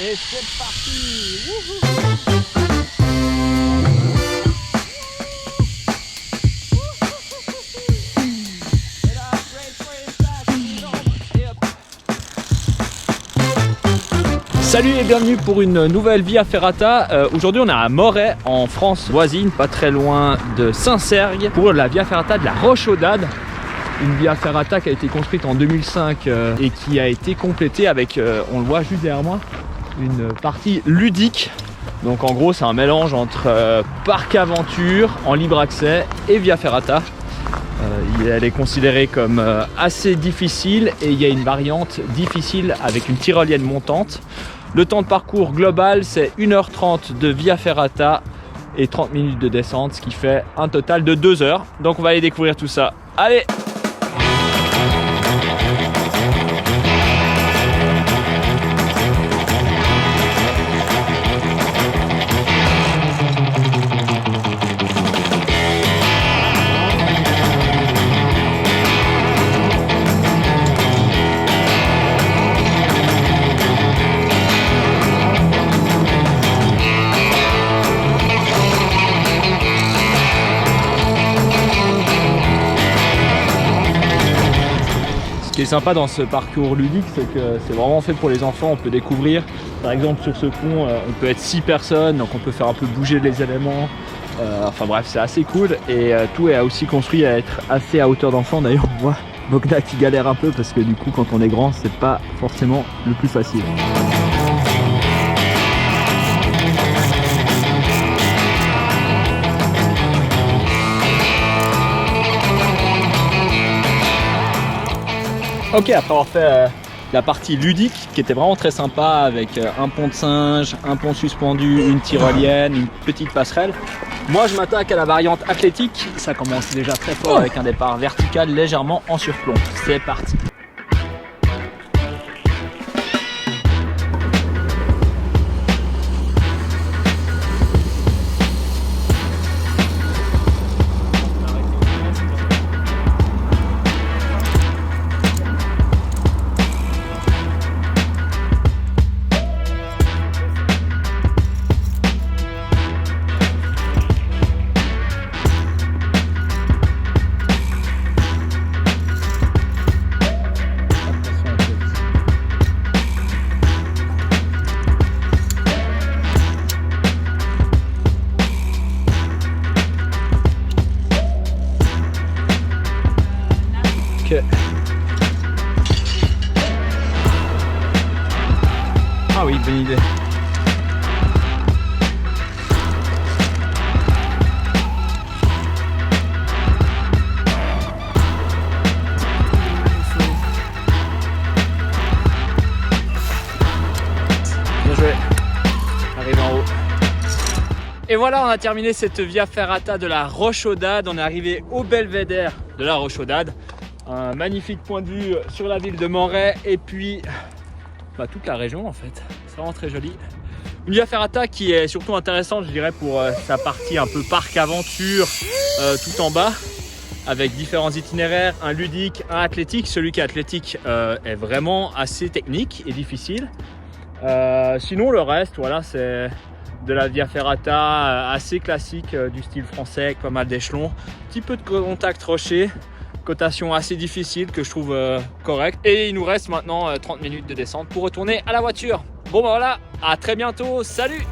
Et c'est parti. Wouhou. Salut et bienvenue pour une nouvelle Via Ferrata. Aujourd'hui on est à Moret en France voisine, pas très loin de Saint-Cergue, pour la Via Ferrata de la Rochaudade. Une Via Ferrata qui a été construite en 2005 et qui a été complétée avec, on le voit juste derrière moi, une partie ludique. Donc en gros c'est un mélange entre parc aventure en libre accès et Via Ferrata. Elle est considérée comme assez difficile et il y a une variante difficile avec une tyrolienne montante. Le temps de parcours global c'est 1h30 de Via Ferrata et 30 minutes de descente, ce qui fait un total de 2 heures. Donc on va aller découvrir tout ça. Allez! Ce qui est sympa dans ce parcours ludique, c'est que c'est vraiment fait pour les enfants. On peut découvrir, par exemple sur ce pont, on peut être 6 personnes, donc on peut faire un peu bouger les éléments. Enfin bref, c'est assez cool et tout est aussi construit à être assez à hauteur d'enfant. D'ailleurs, on voit Bogda qui galère un peu parce que du coup, quand on est grand, c'est pas forcément le plus facile. Ok, après avoir fait la partie ludique qui était vraiment très sympa avec un pont de singe, un pont suspendu, une tyrolienne, une petite passerelle. Moi je m'attaque à la variante athlétique, ça commence déjà très fort avec un départ vertical légèrement en surplomb. C'est parti. Okay. Ah oui, bonne idée. Bien joué. Arrive en haut. Et voilà, on a terminé cette Via Ferrata de la Rochaudade. On est arrivé au belvédère de la Rochaudade. Un magnifique point de vue sur la ville de Moret et puis toute la région en fait. C'est vraiment très joli. Une Via Ferrata qui est surtout intéressante, je dirais, pour sa partie un peu parc aventure tout en bas, avec différents itinéraires, un ludique, un athlétique. Celui qui est athlétique est vraiment assez technique et difficile. Sinon le reste, voilà, c'est de la Via Ferrata assez classique du style français avec pas mal d'échelons, petit peu de contact rocher. Cotation assez difficile que je trouve correcte. Et il nous reste maintenant 30 minutes de descente pour retourner à la voiture. Bon bah voilà, à très bientôt, salut!